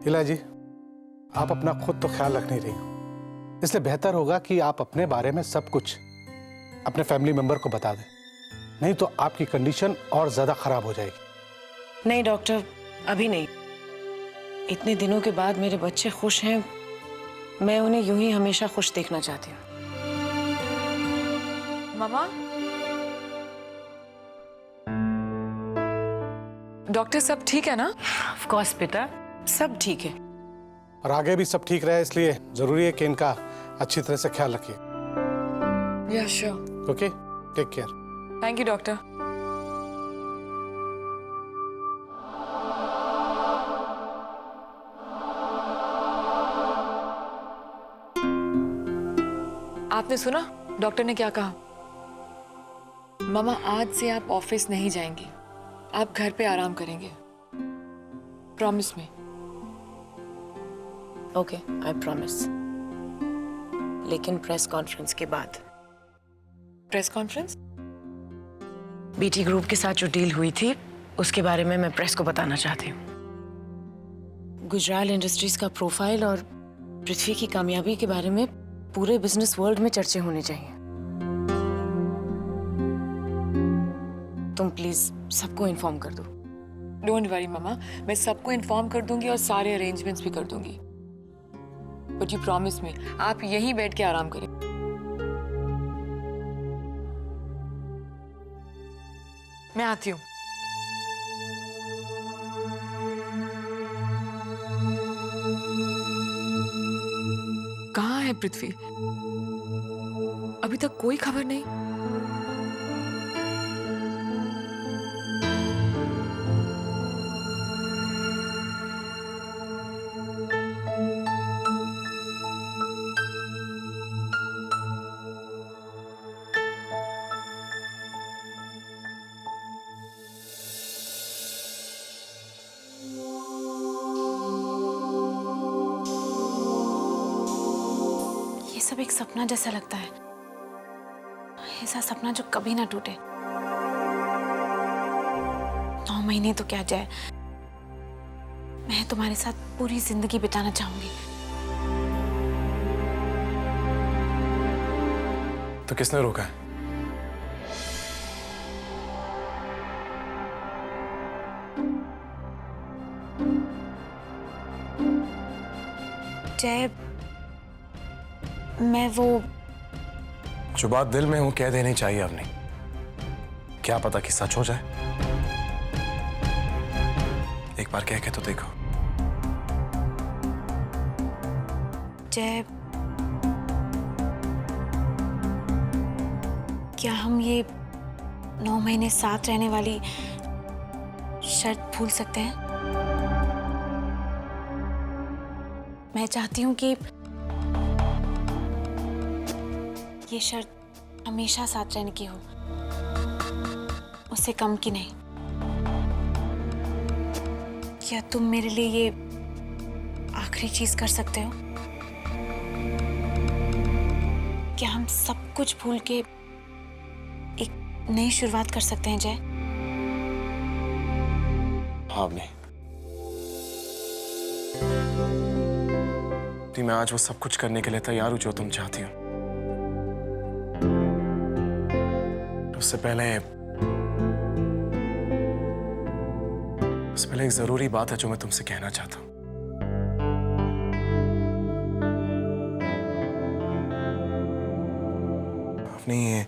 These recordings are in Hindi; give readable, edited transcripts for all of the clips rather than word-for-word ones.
इला जी, आप अपना खुद तो ख्याल रख नहीं रही, इसलिए बेहतर होगा कि आप अपने बारे में सब कुछ अपने फैमिली मेंबर को बता दें, नहीं तो आपकी कंडीशन और ज्यादा खराब हो जाएगी। नहीं डॉक्टर, अभी नहीं। इतने दिनों के बाद मेरे बच्चे खुश हैं, मैं उन्हें यूं ही हमेशा खुश देखना चाहती हूँ। मामा, डॉक्टर सब ठीक है ना? ऑफ कोर्स बेटा, सब ठीक है। और आगे भी सब ठीक रहे, इसलिए जरूरी है कि इनका अच्छी तरह से ख्याल रखिए। या sure. Okay, take care. Thank you doctor. आपने सुना डॉक्टर ने क्या कहा? मामा, आज से आप ऑफिस नहीं जाएंगे, आप घर पे आराम करेंगे। प्रॉमिस में। Okay, I promise. लेकिन प्रेस कॉन्फ्रेंस के बाद। Press conference? बीटी ग्रुप के साथ जो डील हुई थी उसके बारे में मैं प्रेस को बताना चाहती हूँ। गुजराल इंडस्ट्रीज का प्रोफाइल और पृथ्वी की कामयाबी के बारे में पूरे बिजनेस वर्ल्ड में चर्चे होने चाहिए। तुम प्लीज सबको इन्फॉर्म कर दो। डोंट वरी मामा, मैं सबको इन्फॉर्म कर दूंगी और सारे अरेंजमेंट्स भी कर दूंगी। बट यू प्रॉमिस मी, आप यहीं बैठ के आराम करें। मैं आती हूँ। कहाँ है पृथ्वी? अभी तक कोई खबर नहीं। सब एक सपना जैसा लगता है, ऐसा सपना जो कभी ना टूटे। 9 महीने तो क्या जाए, मैं तुम्हारे साथ पूरी जिंदगी बिताना चाहूंगी। तो किसने रोका है? जय, मैं वो जो बात दिल में हूं कह देनी चाहिए अपनी। क्या पता कि सच हो जाए। एक बार कह के तो देखो। जय, क्या हम ये 9 महीने साथ रहने वाली शर्त भूल सकते हैं? मैं चाहती हूँ कि ये शर्त हमेशा साथ रहने की हो, उससे कम की नहीं। क्या तुम मेरे लिए ये आखिरी चीज कर सकते हो? क्या हम सब कुछ भूल के एक नई शुरुआत कर सकते हैं जय? हाँ नहीं, मैं आज वो सब कुछ करने के लिए तैयार हूं जो तुम चाहती हो। उससे पहले एक जरूरी बात है जो मैं तुमसे कहना चाहता हूं। अपनी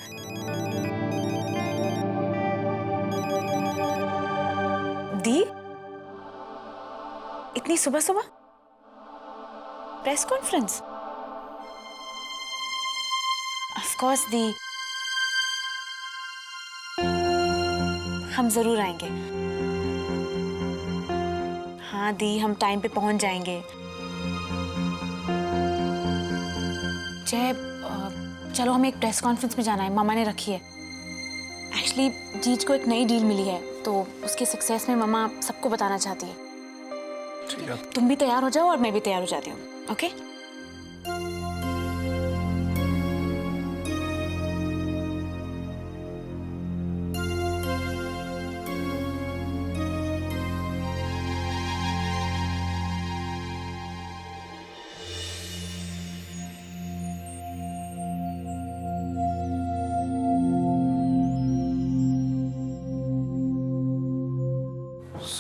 दी, इतनी सुबह सुबह प्रेस कॉन्फ्रेंस? ऑफ कोर्स दी, हम जरूर आएंगे। हाँ दी, हम टाइम पे पहुंच जाएंगे। जय, चलो हमें एक प्रेस कॉन्फ्रेंस में जाना है, मामा ने रखी है। एक्चुअली जीज को एक नई डील मिली है, तो उसकी सक्सेस में मामा सबको बताना चाहती है। ठीक है। तुम भी तैयार हो जाओ और मैं भी तैयार हो जाती हूँ। ओके?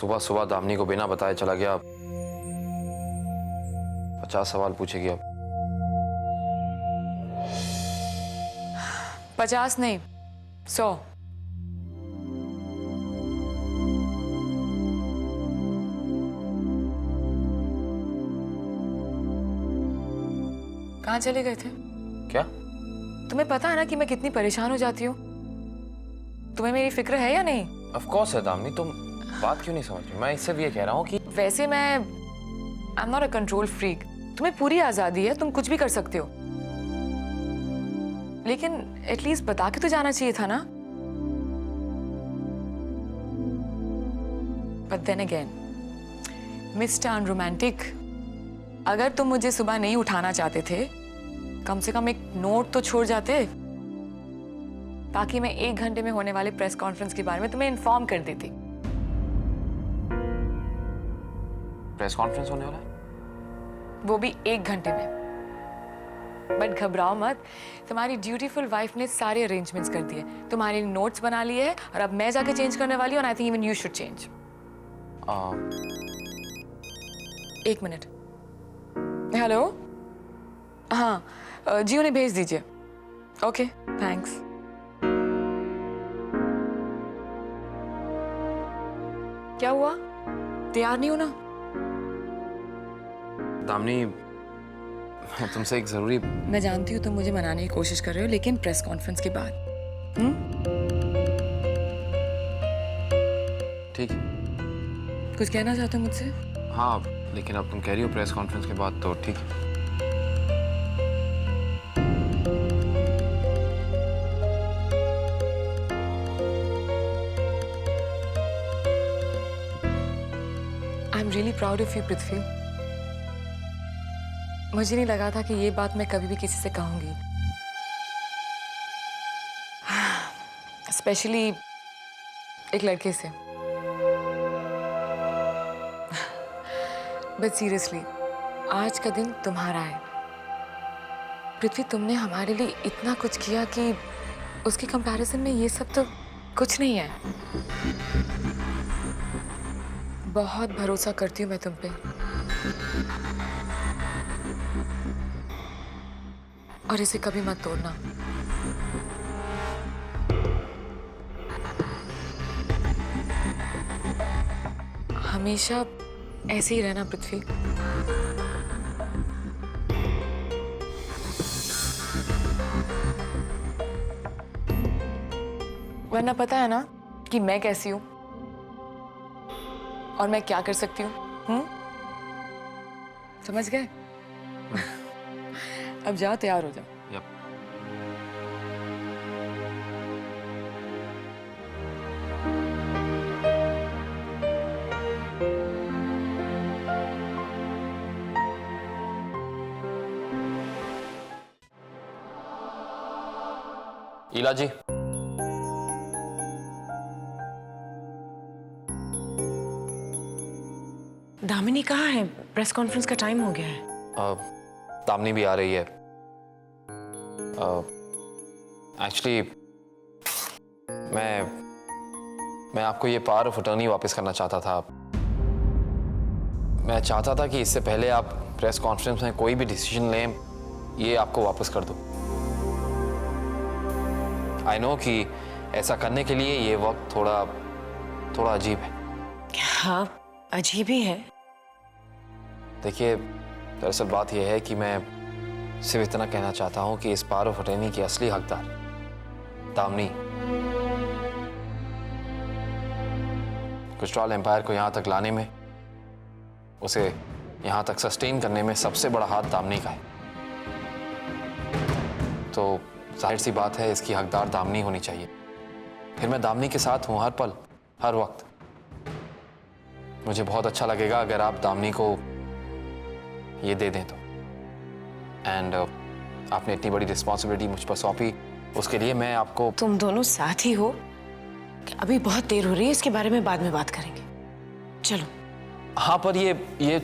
सुबह सुबह दामिनी को बिना बताए चला गया, 50 सवाल पूछेगी अब। 50 नहीं, 100। कहाँ चले गए थे? क्या? तुम्हें पता है ना कि मैं कितनी परेशान हो जाती हूँ। तुम्हें मेरी फिक्र है या नहीं? ऑफ कोर्स है दामिनी, तुम बात क्यों नहीं समझ रही? मैं इससे भी ये कह रहा हूँ कि वैसे मैं I am not a control freak. तुम्हें पूरी आजादी है, तुम कुछ भी कर सकते हो, लेकिन एटलीस्ट बता के तो जाना चाहिए था ना। But then again mister unromantic, अगर तुम मुझे सुबह नहीं उठाना चाहते थे, कम से कम एक नोट तो छोड़ जाते, ताकि मैं 1 घंटे में होने वाले प्रेस कॉन्फ्रेंस के बारे में तुम्हें इन्फॉर्म कर देती। प्रेस कॉन्फ्रेंस होने वाला है, वो भी 1 घंटे में। बट घबराओ मत, तुम्हारी ड्यूटीफुल वाइफ ने सारे अरेंजमेंट्स कर दिए, तुम्हारे नोट्स बना लिए हैं, और अब मैं जाके चेंज करने वाली हूँ। I think even you should change. 1 minute. Hello, हाँ जी, उन्हें भेज दीजिए। Okay, thanks. क्या हुआ, तैयार नहीं हो ना? दामिनी मैं तुमसे एक जरूरी। मैं जानती हूँ तुम मुझे मनाने की कोशिश कर रहे हो, लेकिन प्रेस कॉन्फ्रेंस के बाद। ठीक है, कुछ कहना चाहते हो मुझसे? हाँ, लेकिन अब तुम कह रही हो प्रेस कॉन्फ्रेंस के बाद, तो ठीक है। I am really proud of you Prithvi. मुझे नहीं लगा था कि ये बात मैं कभी भी किसी से कहूंगी, स्पेशली एक लड़के से। बट सीरियसली, आज का दिन तुम्हारा है पृथ्वी। तुमने हमारे लिए इतना कुछ किया कि उसके कंपैरिजन में ये सब तो कुछ नहीं है। बहुत भरोसा करती हूँ मैं तुम पे, और इसे कभी मत तोड़ना। हमेशा ऐसे ही रहना पृथ्वी। वरना पता है ना कि मैं कैसी हूं और मैं क्या कर सकती हूँ। समझ गए? अब जाओ, तैयार हो जाओ। यप। ईला जी, दामिनी कहाँ है? प्रेस कॉन्फ्रेंस का टाइम हो गया है। दामिनी भी आ रही है। एक्चुअली मैं आपको ये पावर ऑफ अटर्नी वापस करना चाहता था। मैं चाहता था कि इससे पहले आप प्रेस कॉन्फ्रेंस में कोई भी डिसीजन लें, ये आपको वापस कर दो। आई नो कि ऐसा करने के लिए ये वक्त थोड़ा अजीब है। हाँ, अजीब ही है। देखिए, दरअसल बात यह है कि मैं सिर्फ इतना कहना चाहता हूं कि इस पावर ऑफ अटर्नी की असली हकदार दामिनी गुजराल एम्पायर को यहां तक लाने में, उसे यहां तक सस्टेन करने में सबसे बड़ा हाथ दामिनी का है। तो जाहिर सी बात है, इसकी हकदार दामिनी होनी चाहिए। फिर मैं दामिनी के साथ हूं हर पल, हर वक्त। मुझे बहुत अच्छा लगेगा अगर आप दामिनी को ये दे दें तो। एंड आपने इतनी बड़ी रिस्पॉन्सिबिलिटी मुझ पर सौंपी, उसके लिए मैं आपको। तुम दोनों साथ ही हो कि अभी बहुत देर हो रही है, इसके बारे में बाद में बात करेंगे। चलो। हाँ, पर ये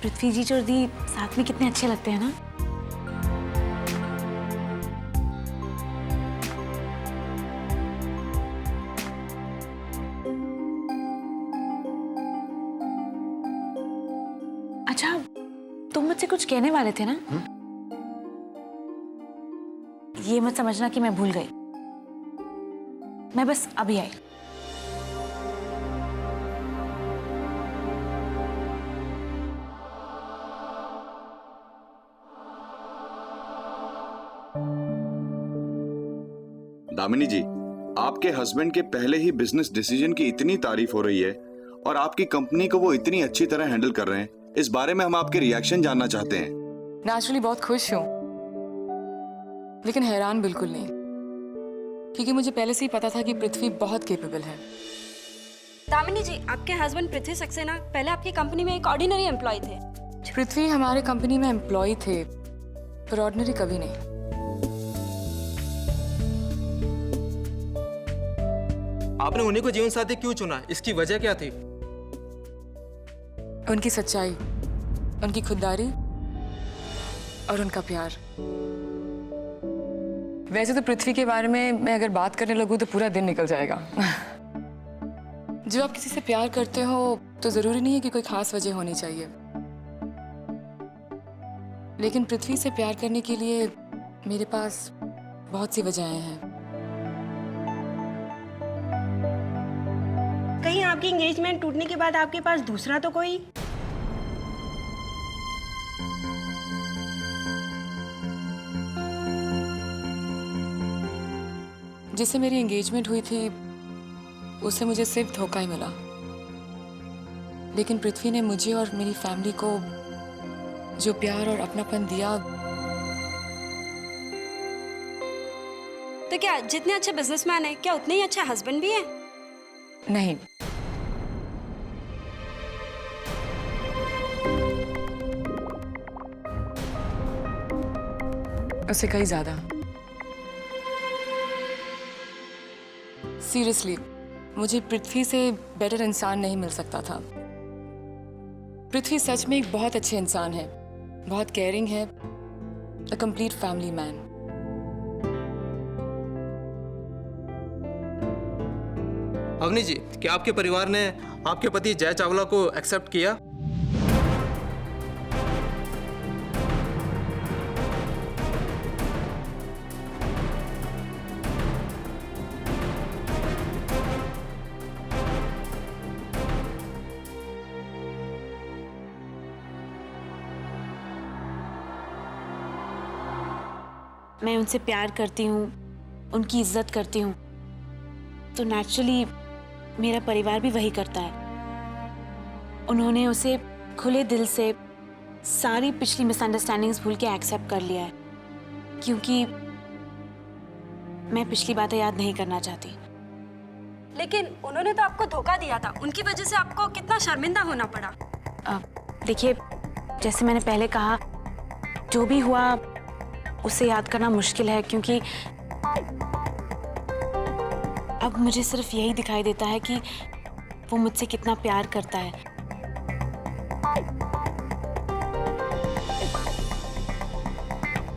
पृथ्वी जी और दी साथ में कितने अच्छे लगते हैं ना। अच्छा, तुम मुझसे कुछ कहने वाले थे ना? ये मत समझना कि मैं भूल गई, मैं बस अभी आई। दामिनी जी, आपके हस्बैंड के पहले ही बिजनेस डिसीजन की इतनी तारीफ हो रही है और आपकी कंपनी को वो इतनी अच्छी तरह हैंडल कर रहे हैं, इस बारे में हम आपके रिएक्शन जानना चाहते हैं। नेचुरली बहुत खुश हूँ, लेकिन हैरान बिल्कुल नहीं, क्योंकि मुझे पहले से ही पता था कि पृथ्वी बहुत केपेबल है। दामिनी जी, आपके हस्बैंड पृथ्वी सक्सेना पहले आपकी कंपनी में एक ऑर्डिनरी एम्प्लॉय थे। पृथ्वी हमारे कंपनी में एम्प्लॉय थे, पर ऑर्डिनरी कभी नहीं। आपने उन्हीं को जीवन साथी क्यों चुना? इसकी वजह क्या थी? उनकी सच्चाई, उनकी खुददारी और उनका प्यार। वैसे तो पृथ्वी के बारे में मैं अगर बात करने लगूं तो पूरा दिन निकल जाएगा। जब आप किसी से प्यार करते हो तो जरूरी नहीं है कि कोई खास वजह होनी चाहिए, लेकिन पृथ्वी से प्यार करने के लिए मेरे पास बहुत सी वजहें हैं। कहीं आपकी एंगेजमेंट टूटने के बाद आपके पास दूसरा तो कोई? जिससे मेरी एंगेजमेंट हुई थी उससे मुझे सिर्फ धोखा ही मिला, लेकिन पृथ्वी ने मुझे और मेरी फैमिली को जो प्यार और अपनापन दिया। तो क्या जितने अच्छे बिजनेसमैन हैं, क्या उतने ही अच्छा हस्बैंड भी है? नहीं, उससे कहीं ज्यादा। सीरियसली, मुझे पृथ्वी से बेटर इंसान नहीं मिल सकता था। पृथ्वी सच में एक बहुत अच्छे इंसान है, बहुत केयरिंग है, a complete family man. Avni ji, क्या आपके परिवार ने आपके पति जय चावला को एक्सेप्ट किया? मैं उनसे प्यार करती हूँ, उनकी इज्जत करती हूँ, तो नेचुरली मेरा परिवार भी वही करता है। उन्होंने उसे खुले दिल से सारी पिछली मिसअंडरस्टैंडिंग्स भूल के एक्सेप्ट कर लिया है, क्योंकि मैं पिछली बातें याद नहीं करना चाहती। लेकिन उन्होंने तो आपको धोखा दिया था, उनकी वजह से आपको कितना शर्मिंदा होना पड़ा। देखिए, जैसे मैंने पहले कहा, जो भी हुआ उसे याद करना मुश्किल है, क्योंकि अब मुझे सिर्फ यही दिखाई देता है कि वो मुझसे कितना प्यार करता है।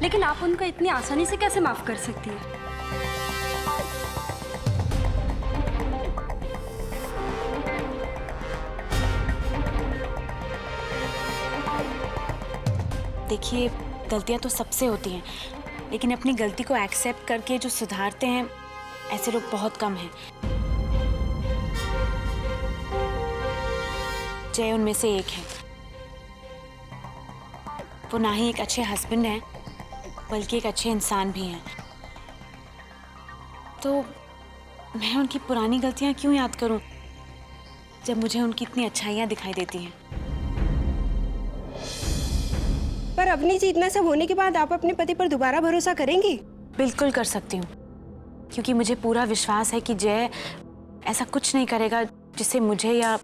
लेकिन आप उनको इतनी आसानी से कैसे माफ कर सकती हैं? देखिए, गलतियां तो सबसे होती हैं, लेकिन अपनी गलती को एक्सेप्ट करके जो सुधारते हैं, ऐसे लोग बहुत कम हैं। जय उनमें से एक है। वो ना ही एक अच्छे हस्बैंड हैं, बल्कि एक अच्छे इंसान भी हैं। तो मैं उनकी पुरानी गलतियां क्यों याद करूं, जब मुझे उनकी इतनी अच्छाइयां दिखाई देती हैं। पर अवनी जी, इतना सब होने के बाद आप अपने पति पर दोबारा भरोसा करेंगी? बिल्कुल कर सकती हूँ, क्योंकि मुझे पूरा विश्वास है कि जय ऐसा कुछ नहीं करेगा जिससे मुझे या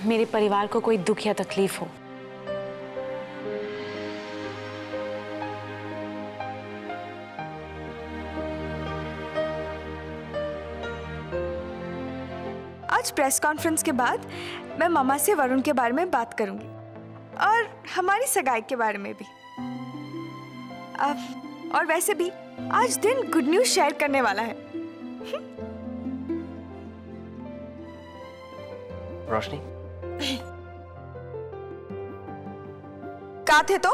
मेरे परिवार को कोई दुख या तकलीफ हो। आज प्रेस कॉन्फ्रेंस के बाद मैं मामा से वरुण के बारे में बात करूंगी। और हमारी सगाई के बारे में भी। और वैसे भी आज दिन गुड न्यूज़ शेयर करने वाला है। रोशनी, कहाँ थे तुम?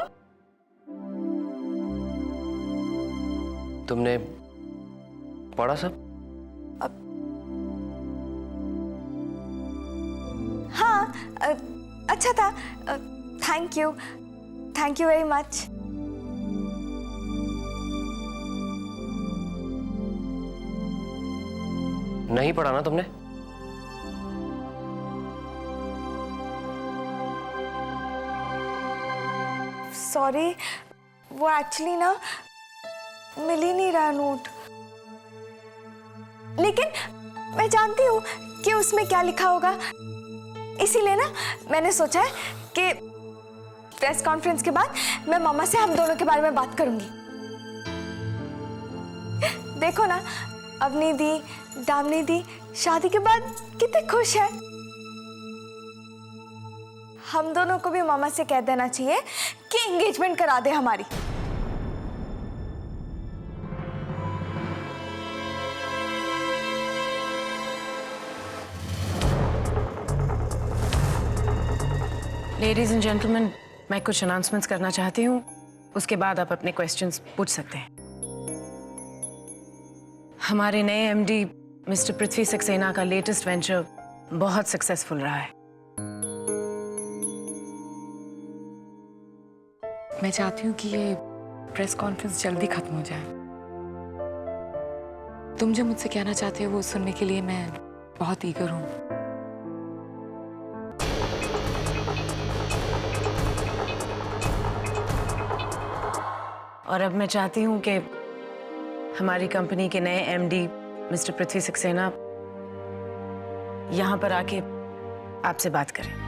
तुमने पढ़ा सब? हाँ, अच्छा था। Thank you very much. नहीं पढ़ा ना तुमने? सॉरी, वो एक्चुअली ना मिल ही नहीं रहा नोट, लेकिन मैं जानती हूँ कि उसमें क्या लिखा होगा, इसीलिए ना मैंने सोचा है कि प्रेस कॉन्फ्रेंस के बाद मैं मामा से हम दोनों के बारे में बात करूंगी। देखो ना, अवनी दी, दामिनी दी शादी के बाद कितने खुश है। हम दोनों को भी मामा से कह देना चाहिए कि एंगेजमेंट करा दे हमारी। लेडीज एंड जेंटलमैन, मैं कुछ अनाउंसमेंट्स करना चाहती हूँ, उसके बाद आप अपने क्वेश्चंस पूछ सकते हैं। हमारे नए एमडी मिस्टर पृथ्वी सक्सेना का लेटेस्ट वेंचर बहुत सक्सेसफुल रहा है। मैं चाहती हूँ कि ये प्रेस कॉन्फ्रेंस जल्दी खत्म हो जाए। तुम जो मुझसे कहना चाहते हो वो सुनने के लिए मैं बहुत ईगर हूँ। और अब मैं चाहती हूँ कि हमारी कंपनी के नए एमडी मिस्टर पृथ्वी सक्सेना यहाँ पर आके आपसे बात करें।